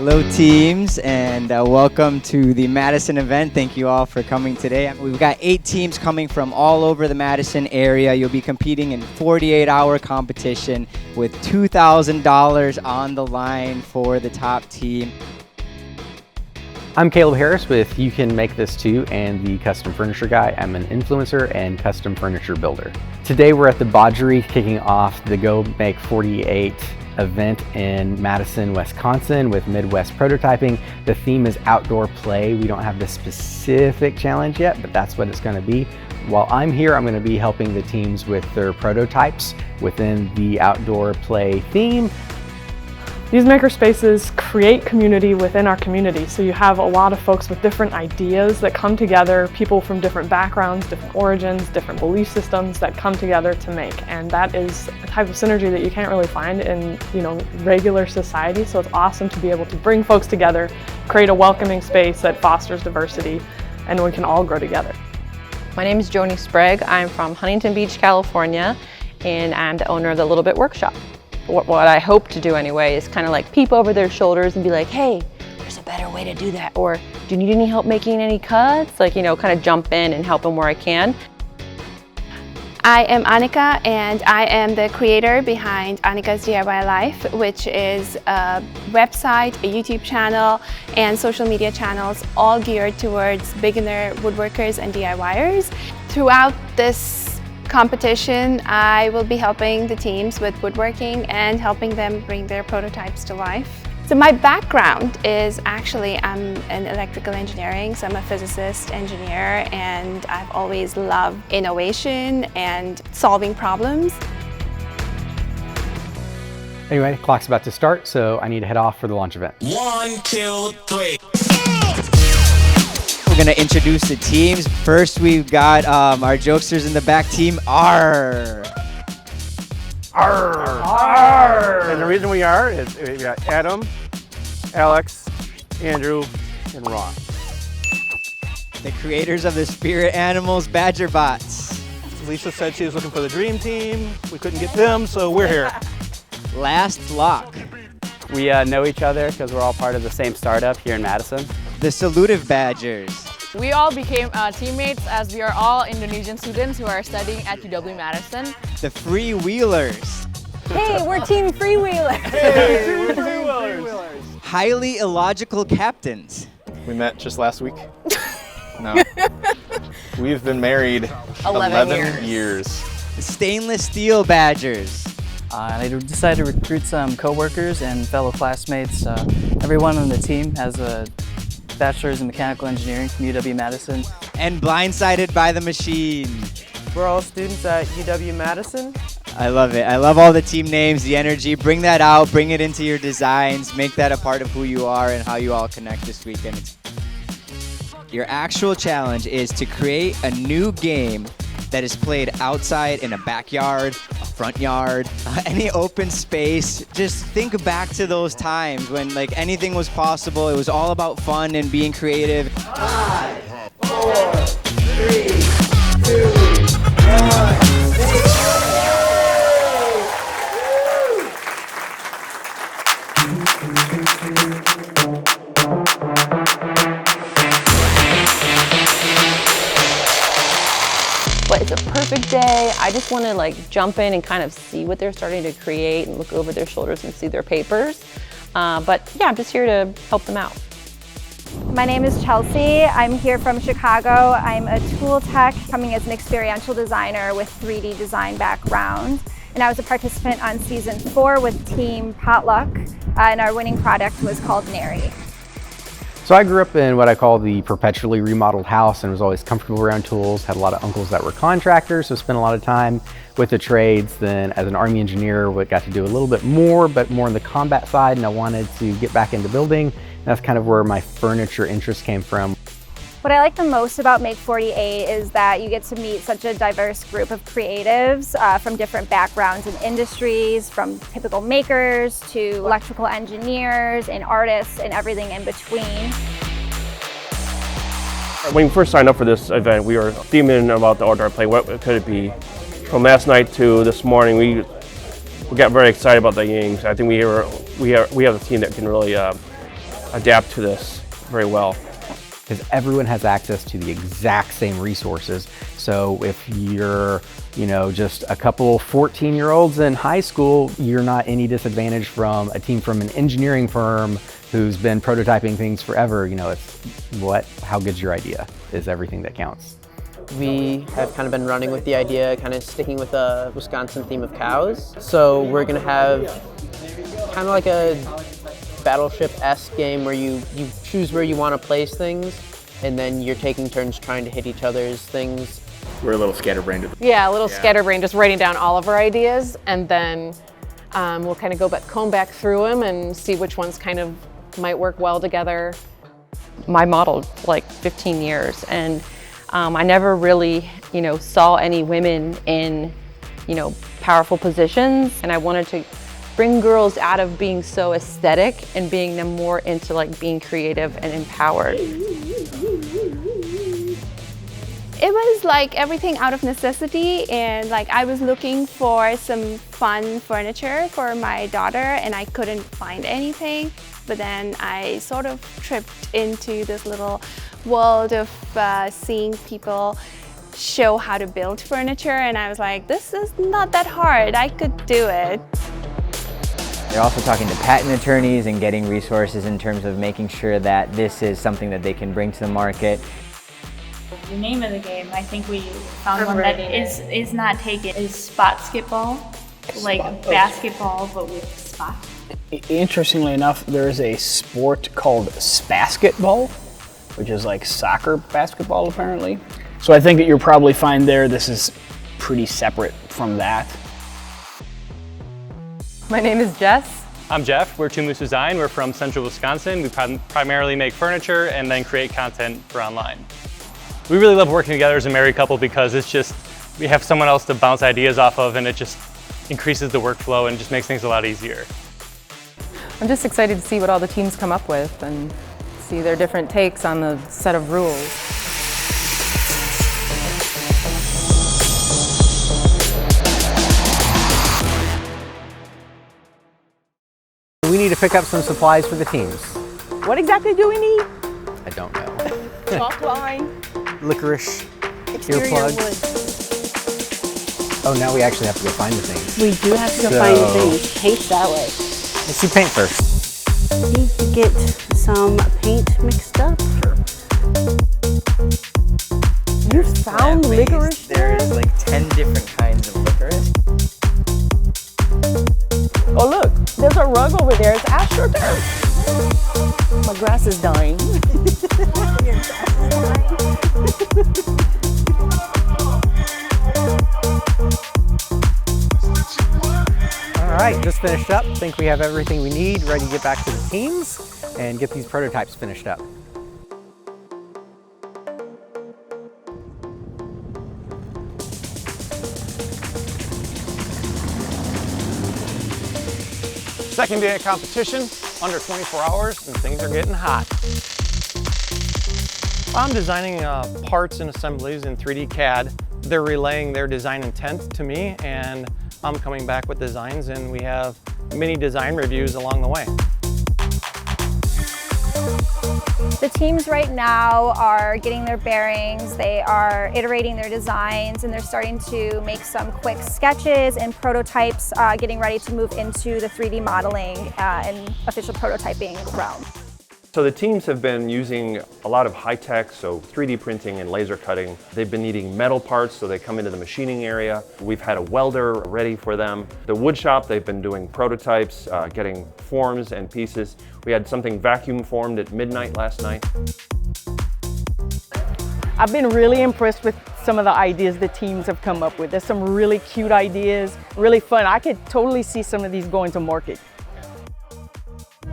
Hello teams, and welcome to the Madison event. Thank you all for coming today. We've got 8 teams coming from all over the Madison area. You'll be competing in 48-hour competition with $2,000 on the line for the top team. I'm Caleb Harris with You Can Make This Too and the Custom Furniture Guy. I'm an influencer and custom furniture builder. Today we're at the Bodgery kicking off the Go Make48 event in Madison, Wisconsin with Midwest prototyping. The theme is outdoor play. We don't have the specific challenge yet, but that's what it's going to be. While I'm here, I'm going to be helping the teams with their prototypes within the outdoor play theme. These makerspaces create community within our community. So you have a lot of folks with different ideas that come together, people from different backgrounds, different origins, different belief systems that come together to make. And that is a type of synergy that you can't really find in, regular society. So it's awesome to be able to bring folks together, create a welcoming space that fosters diversity, and we can all grow together. My name is Joni Sprague. I'm from Huntington Beach, California, and I'm the owner of the Little Bit Workshop. What I hope to do anyway is kind of like peep over their shoulders and be like, hey, there's a better way to do that. Or do you need any help making any cuts? Like, kind of jump in and help them where I can. I am Annika, and I am the creator behind Annika's DIY Life, which is a website, a YouTube channel, and social media channels all geared towards beginner woodworkers and DIYers. Throughout this competition, I will be helping the teams with woodworking and helping them bring their prototypes to life. So my background is actually, I'm in electrical engineering, so I'm a physicist, engineer, and I've always loved innovation and solving problems. Anyway, clock's about to start, so I need to head off for the launch event. 1, 2, 3. We're going to introduce the teams. First, we've got our jokesters in the back team. Arr! Arr! Arr! And the reason we are is we got Adam, Alex, Andrew, and Ron. The creators of the Spirit Animals Badger Bots. Lisa said she was looking for the dream team. We couldn't get them, so we're here. Last Lock. We know each other because we're all part of the same startup here in Madison. The Salutive Badgers. We all became teammates as we are all Indonesian students who are studying at UW-Madison. The Freewheelers. Hey, we're Team Freewheelers! Hey, we're Freewheelers! Highly Illogical Captains. We met just last week. No. We've been married 11 years. The Stainless Steel Badgers. I decided to recruit some coworkers and fellow classmates. Everyone on the team has a bachelor's in mechanical engineering from UW-Madison. And Blindsided by the Machine. We're all students at UW-Madison. I love it. I love all the team names, the energy. Bring that out, bring it into your designs, make that a part of who you are and how you all connect this weekend. Your actual challenge is to create a new game that is played outside in a backyard, a front yard, any open space. Just think back to those times when anything was possible. It was all about fun and being creative. 5, 4, 3, 2, 1. But it's a perfect day. I just want to jump in and kind of see what they're starting to create and look over their shoulders and see their papers. But yeah, I'm just here to help them out. My name is Chelsea. I'm here from Chicago. I'm a tool tech coming as an experiential designer with 3D design background. And I was a participant on season 4 with Team Potluck, and our winning product was called Nary. So I grew up in what I call the perpetually remodeled house and was always comfortable around tools, had a lot of uncles that were contractors, so spent a lot of time with the trades. Then as an Army engineer, we got to do a little bit more, but more on the combat side, and I wanted to get back into building. And that's kind of where my furniture interest came from. What I like the most about Make48 is that you get to meet such a diverse group of creatives from different backgrounds and industries, from typical makers to electrical engineers and artists and everything in between. When we first signed up for this event, we were theming about the outdoor play. What could it be? From last night to this morning, we got very excited about the games. I think we have a team that can really adapt to this very well. Because everyone has access to the exact same resources. So if you're, just a couple 14-year-olds in high school, you're not any disadvantage from a team from an engineering firm who's been prototyping things forever. It's how good's your idea is everything that counts. We have kind of been running with the idea, kind of sticking with the Wisconsin theme of cows. So we're going to have kind of like a Battleship-esque game where you choose where you want to place things, and then you're taking turns trying to hit each other's things. We're a little scatterbrained. Yeah, a little scatterbrained, just writing down all of our ideas, and then we'll kind of comb back through them and see which ones kind of might work well together. I modeled like 15 years, and I never really, saw any women in, powerful positions, and I wanted to bring girls out of being so aesthetic and being them more into being creative and empowered. It was everything out of necessity, and I was looking for some fun furniture for my daughter and I couldn't find anything. But then I sort of tripped into this little world of seeing people show how to build furniture, and I was like, this is not that hard, I could do it. They're also talking to patent attorneys and getting resources in terms of making sure that this is something that they can bring to the market. The name of the game, I think we found one that is not taken, is spot skitball, like basketball but with spots. Interestingly enough, there is a sport called spasketball, which is like soccer basketball apparently. So I think that you'll probably find this is pretty separate from that. My name is Jess. I'm Jeff. We're Two Moose Design. We're from Central Wisconsin. We primarily make furniture and then create content for online. We really love working together as a married couple because we have someone else to bounce ideas off of, and it just increases the workflow and just makes things a lot easier. I'm just excited to see what all the teams come up with and see their different takes on the set of rules. We need to pick up some supplies for the teams. What exactly do we need? I don't know. Chalk line. Licorice. Exterior earplugs. wood. Oh, now we actually have to go find the things. We do have to go find the things. Paint's that way. Let's do paint first. Need to get some paint mixed up. Sure. You found licorice? There's 10 different kinds of licorice. Oh look, there's a rug over there. It's astroturf. My grass is dying. All right, just finished up. I think we have everything we need, ready to get back to the teams and get these prototypes finished up. Second day of competition, under 24 hours, and things are getting hot. I'm designing parts and assemblies in 3D CAD. They're relaying their design intent to me, and I'm coming back with designs, and we have mini design reviews along the way. The teams right now are getting their bearings, they are iterating their designs, and they're starting to make some quick sketches and prototypes, getting ready to move into the 3D modeling and official prototyping realm. So the teams have been using a lot of high tech, so 3D printing and laser cutting. They've been needing metal parts, so they come into the machining area. We've had a welder ready for them. The wood shop, they've been doing prototypes, getting forms and pieces. We had something vacuum formed at midnight last night. I've been really impressed with some of the ideas the teams have come up with. There's some really cute ideas, really fun. I could totally see some of these going to market.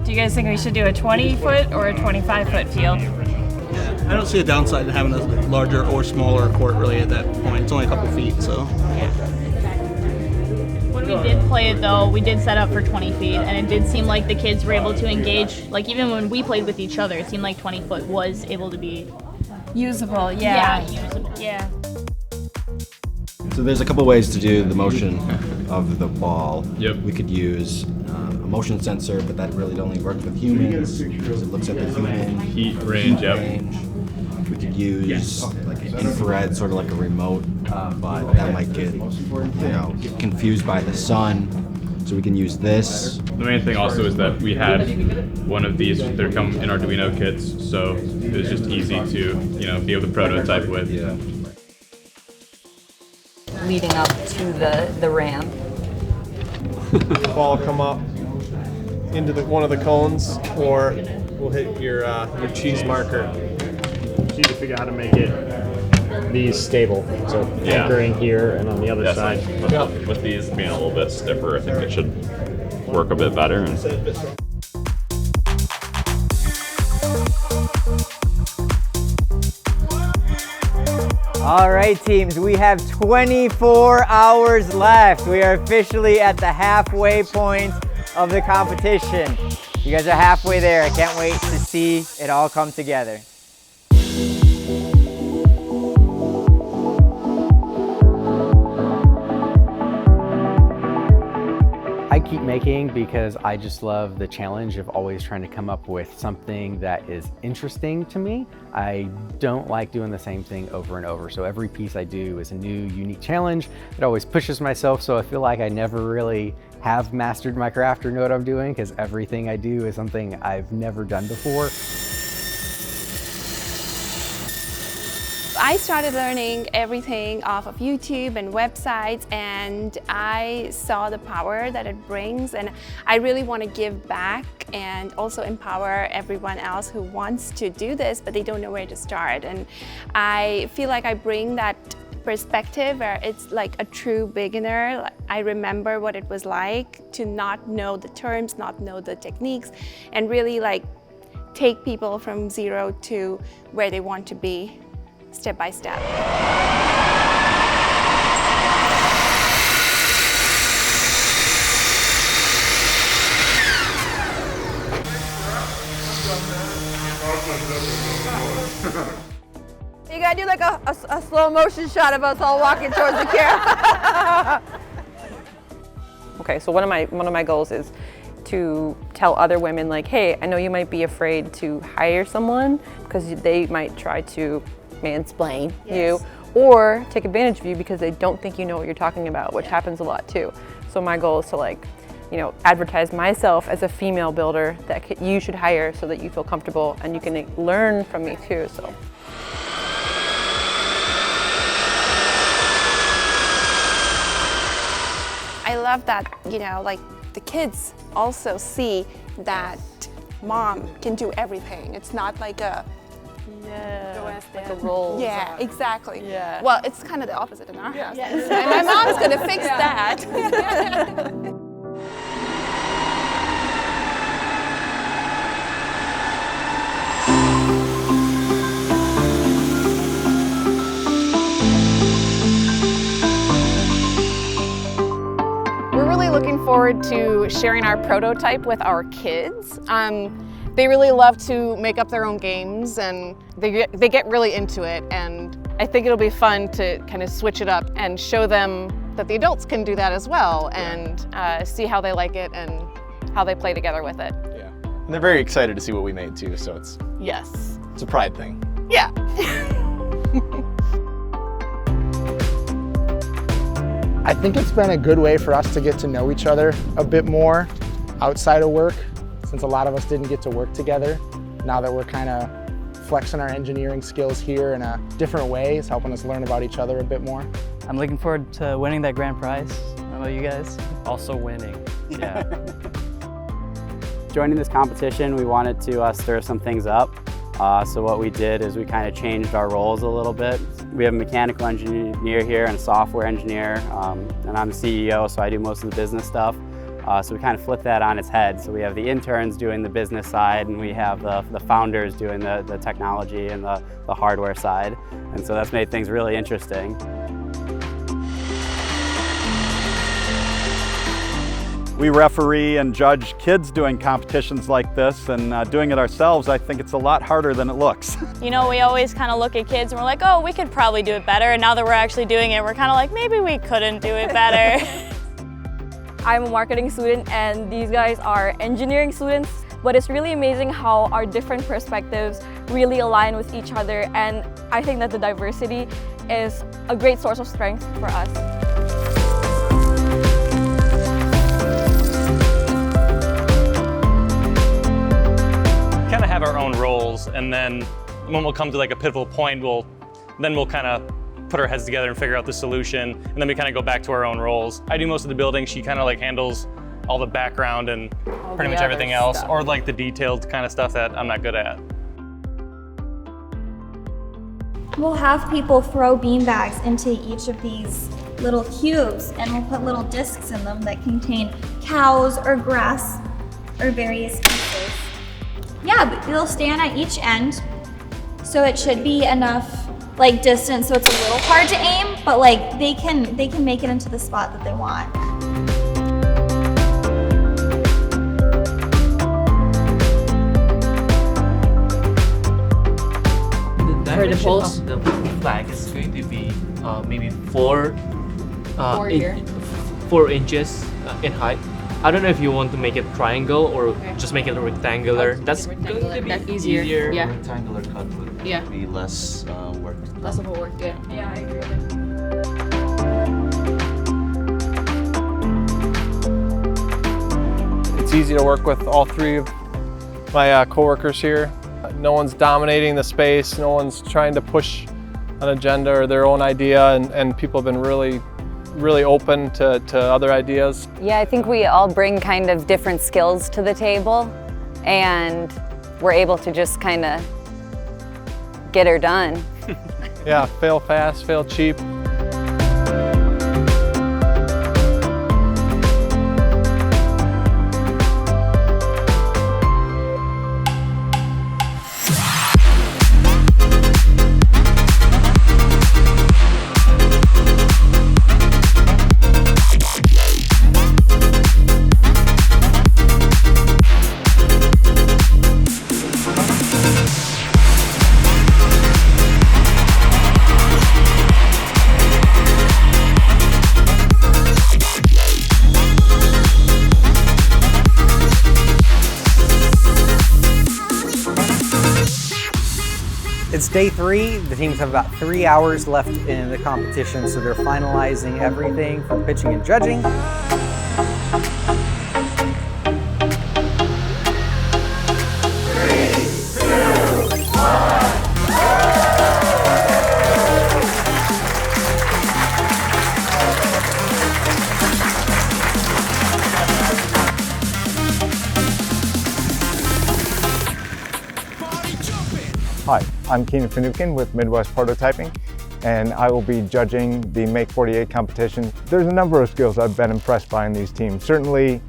Do you guys think we should do a 20-foot or a 25-foot field? Yeah, I don't see a downside to having a larger or smaller court really at that point. It's only a couple feet, so. Yeah. When we did play it though, we did set up for 20 feet, and it did seem like the kids were able to engage, like even when we played with each other, it seemed like 20 foot was able to be usable, yeah. Yeah, usable, yeah. So there's a couple ways to do the motion of the ball. Yep. We could use a motion sensor, but that really only works with humans. It looks at the human heat range. We could use like infrared, sort of like a remote, but that might get get confused by the sun. So we can use this. The main thing also is that we had one of these that come in Arduino kits, so it was just easy to be able to prototype with. Yeah. Leading up to the ramp. The ball will come up into one of the cones, or we'll hit your cheese marker. You need to figure out how to make these stable. So anchoring here and on the other side. With these being a little bit stiffer, I think it should work a bit better. All right, teams, we have 24 hours left. We are officially at the halfway point of the competition. You guys are halfway there. I can't wait to see it all come together. I keep making because I just love the challenge of always trying to come up with something that is interesting to me. I don't like doing the same thing over and over. So every piece I do is a new, unique challenge. It always pushes myself, so I feel like I never really have mastered my craft or know what I'm doing, because everything I do is something I've never done before. I started learning everything off of YouTube and websites, and I saw the power that it brings, and I really want to give back and also empower everyone else who wants to do this but they don't know where to start. And I feel like I bring that perspective where it's like a true beginner. I remember what it was like to not know the terms, not know the techniques, and really like take people from zero to where they want to be, step by step. You gotta do like a slow motion shot of us all walking towards the camera. Okay, so one of my goals is to tell other women, like, hey, I know you might be afraid to hire someone because they might try to mansplain you or take advantage of you because they don't think you know what you're talking about, which happens a lot too. So my goal is to, like, advertise myself as a female builder that you should hire so that you feel comfortable and you can learn from me too. So. I love that, like the kids also see that mom can do everything. It's not like a like a role. Yeah, exactly. Yeah. Well, it's kind of the opposite in our house. Yes. And my mom's gonna fix that. We're really looking forward to sharing our prototype with our kids. They really love to make up their own games, and they get really into it, and I think it'll be fun to kind of switch it up and show them that the adults can do that as well, and see how they like it and how they play together with it. Yeah, and they're very excited to see what we made too, so it's a pride thing. Yeah. I think it's been a good way for us to get to know each other a bit more outside of work, since a lot of us didn't get to work together. Now that we're kind of flexing our engineering skills here in a different way, it's helping us learn about each other a bit more. I'm looking forward to winning that grand prize. How about you guys? Also winning, yeah. Joining this competition, we wanted to stir some things up. So what we did is we kind of changed our roles a little bit. We have a mechanical engineer here and a software engineer, and I'm the CEO, so I do most of the business stuff. So we kind of flipped that on its head. So we have the interns doing the business side, and we have the founders doing the technology and the hardware side. And so that's made things really interesting. We referee and judge kids doing competitions like this, and doing it ourselves, I think it's a lot harder than it looks. We always kind of look at kids and we're like, oh, we could probably do it better. And now that we're actually doing it, we're kind of like, maybe we couldn't do it better. I'm a marketing student and these guys are engineering students. But it's really amazing how our different perspectives really align with each other, and I think that the diversity is a great source of strength for us. Kind of have our own roles, and then when we'll come to like a pivotal point, we'll kind of put our heads together and figure out the solution, and then we kind of go back to our own roles. I do most of the building, she kind of like handles all the background and pretty much everything else, or like the detailed kind of stuff that I'm not good at. We'll have people throw beanbags into each of these little cubes, and we'll put little discs in them that contain cows or grass or various pieces. Yeah, but they'll stand at each end, so it should be enough like distance so it's a little hard to aim, but like they can make it into the spot that they want. For the poles, the flag is going to be maybe 4 inches in height. I don't know if you want to make it triangle or just make it rectangular. That's going to be easier. Yeah. Rectangular cut would be less work. Less of a work, yeah. Yeah, I agree with It's easy to work with all 3 of my coworkers here. No one's dominating the space, no one's trying to push an agenda or their own idea, and people have been really open to other ideas. Yeah, I think we all bring kind of different skills to the table, and we're able to just kind of get her done. Yeah, fail fast, fail cheap. It's day 3. The teams have about 3 hours left in the competition, so they're finalizing everything for pitching and judging. Hi, I'm Keenan Finucane with Midwest Prototyping, and I will be judging the Make48 competition. There's a number of skills I've been impressed by in these teams. Certainly,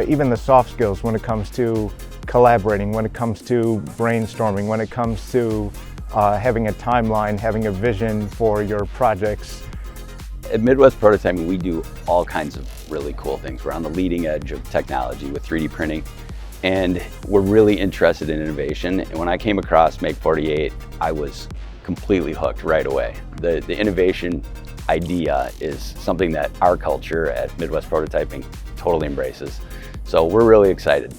even the soft skills when it comes to collaborating, when it comes to brainstorming, when it comes to having a timeline, having a vision for your projects. At Midwest Prototyping, we do all kinds of really cool things. We're on the leading edge of technology with 3D printing. And we're really interested in innovation. And when I came across Make48, I was completely hooked right away. The innovation idea is something that our culture at Midwest Prototyping totally embraces. So we're really excited.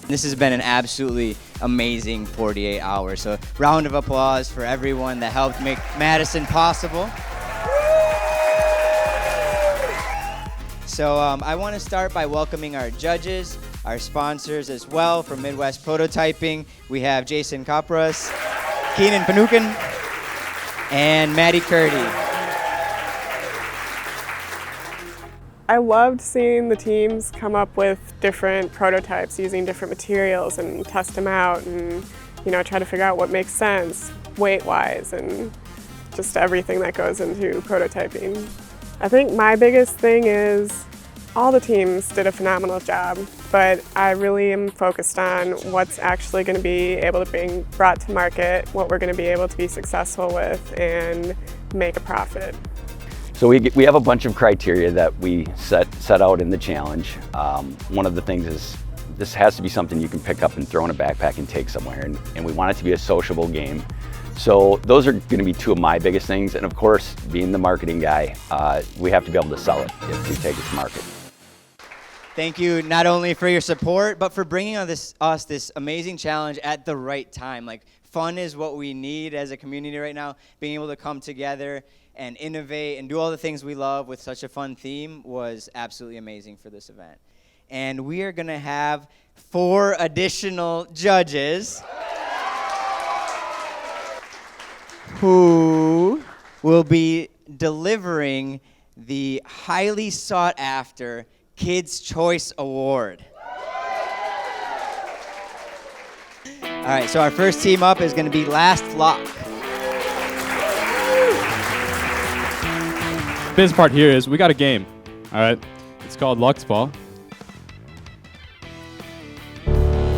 This has been an absolutely amazing 48 hours. So round of applause for everyone that helped make Madison possible. So I want to start by welcoming our judges, our sponsors as well from Midwest Prototyping. We have Jason Capras, Keenan Finucane, and Maddie Curdy. I loved seeing the teams come up with different prototypes using different materials and test them out and try to figure out what makes sense weight-wise and just everything that goes into prototyping. I think my biggest thing is all the teams did a phenomenal job, but I really am focused on what's actually going to be able to be brought to market, what we're going to be able to be successful with and make a profit. So we have a bunch of criteria that we set out in the challenge. One of the things is this has to be something you can pick up and throw in a backpack and take somewhere, and we want it to be a sociable game. So those are going to be 2 of my biggest things, and of course, being the marketing guy, we have to be able to sell it if we take it to market. Thank you not only for your support, but for bringing us this amazing challenge at the right time. Like, fun is what we need as a community right now. Being able to come together and innovate and do all the things we love with such a fun theme was absolutely amazing for this event. And we are going to have 4 additional judges who will be delivering the highly sought after Kids' Choice Award. All right, so our first team up is going to be Last Lock. The business part here is we got a game, all right? It's called Lux Ball.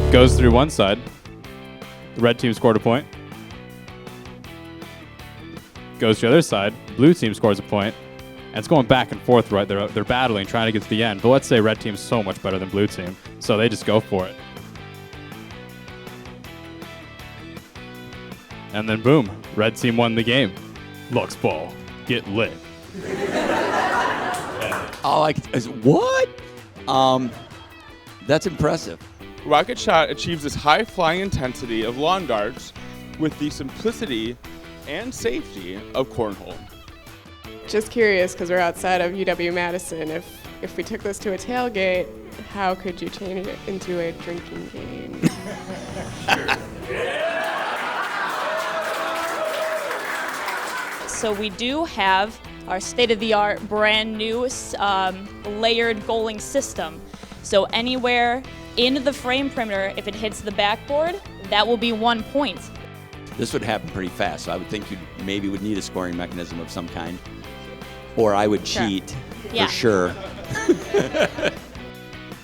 Goes through one side. The red team scored a point. Goes to the other side. Blue team scores a point. And it's going back and forth, right? They're battling, trying to get to the end. But let's say red team's so much better than blue team, so they just go for it. And then boom, red team won the game. Lux Ball, get lit. What? That's impressive. Rocket Shot achieves this high flying intensity of lawn darts with the simplicity and safety of cornhole. Just curious, because we're outside of UW-Madison, if we took this to a tailgate, how could you change it into a drinking game? So we do have our state-of-the-art, brand new layered goaling system. So anywhere in the frame perimeter, if it hits the backboard, that will be 1 point. This would happen pretty fast, so I would think you maybe would need a scoring mechanism of some kind. Or I would cheat, for sure.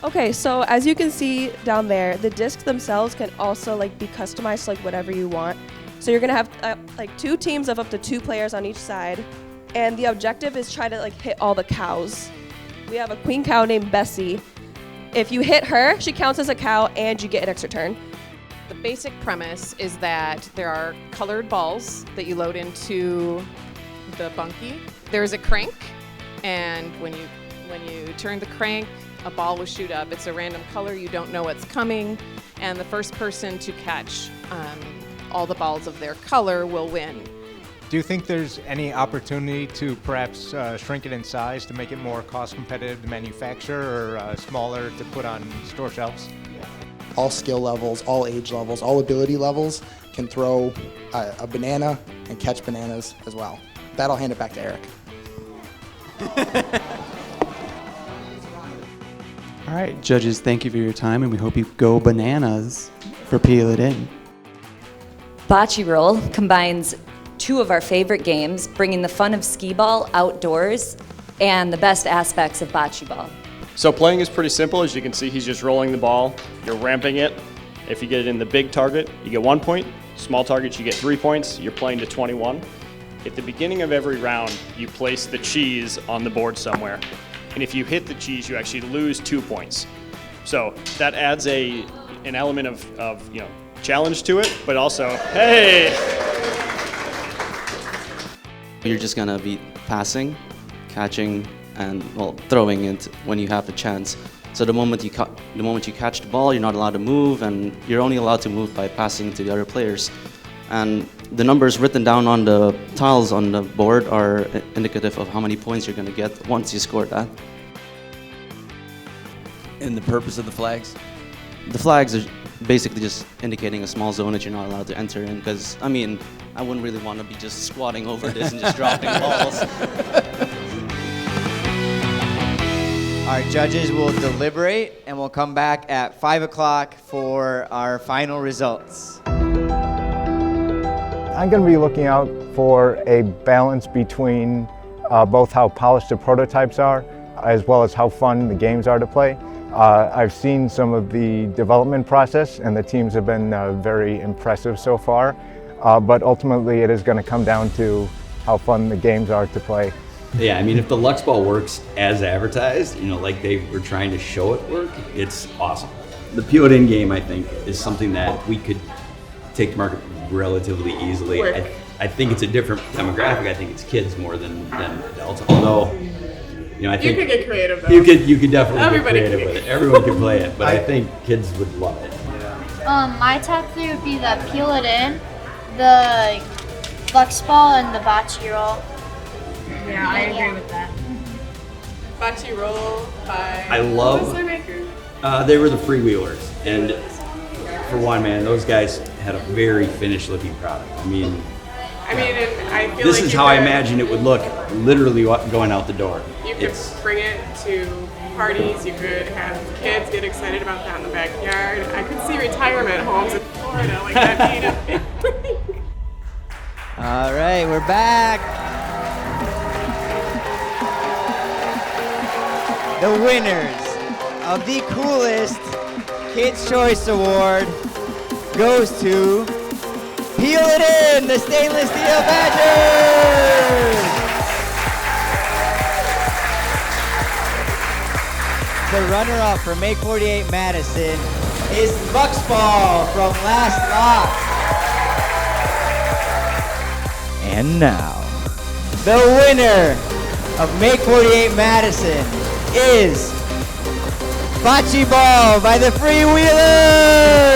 Okay, so as you can see down there, the discs themselves can also be customized to whatever you want. So you're gonna have 2 teams of up to 2 players on each side, and the objective is try to hit all the cows. We have a queen cow named Bessie. If you hit her, she counts as a cow and you get an extra turn. The basic premise is that there are colored balls that you load into the bunkie. There's a crank, and when you turn the crank, a ball will shoot up. It's a random color, you don't know what's coming, and the first person to catch all the balls of their color will win. Do you think there's any opportunity to perhaps shrink it in size to make it more cost competitive to manufacture, or smaller to put on store shelves? All skill levels, all age levels, all ability levels can throw a banana and catch bananas as well. That'll hand it back to Eric. All right, judges, thank you for your time, and we hope you go bananas for Peel It In. Bocce Roll combines 2 of our favorite games, bringing the fun of skee ball outdoors and the best aspects of bocce ball. So playing is pretty simple. As you can see, he's just rolling the ball. You're ramping it. If you get it in the big target, you get 1 point. Small targets, you get 3 points. You're playing to 21. At the beginning of every round, you place the cheese on the board somewhere. And if you hit the cheese, you actually lose 2 points. So that adds an element of challenge to it, but also, hey! You're just gonna be passing, catching, and throwing it when you have the chance. So the moment you catch the ball, you're not allowed to move, and you're only allowed to move by passing to the other players. And the numbers written down on the tiles on the board are indicative of how many points you're gonna get once you score that. And the purpose of the flags? The flags are basically just indicating a small zone that you're not allowed to enter in, because, I wouldn't really want to be just squatting over this and just dropping balls. All right, judges will deliberate, and we'll come back at 5 o'clock for our final results. I'm going to be looking out for a balance between both how polished the prototypes are, as well as how fun the games are to play. I've seen some of the development process, and the teams have been very impressive so far. But ultimately, it is going to come down to how fun the games are to play. Yeah, if the Lux Ball works as advertised, like they were trying to show it work, it's awesome. The Peel It In game, I think, is something that we could take to market relatively easily. I think it's a different demographic. I think it's kids more than adults. Although You know, I think you could get creative though. You could definitely Everybody get creative can. with it. Everyone can play it, but I think kids would love it. My top 3 would be the peel it in, the flux ball, and the bocce roll. Yeah, I agree with that. Bocce roll by. I love. What was their maker? They were the freewheelers, and for one, man, those guys had a very finished-looking product. I mean, and I feel this like is you how I could- imagine it would look, literally going out the door. You could bring it to parties. You could have kids get excited about that in the backyard. I could see retirement homes in Florida like that being a big thing. All right, we're back. The winners of the coolest Kids' Choice Award goes to Peel It In, the Stainless Steel Badgers. The runner-up for Make48 Madison is Bucks Ball from Last Lock. And now, the winner of Make48 Madison is Bocce Ball by the Freewheelers!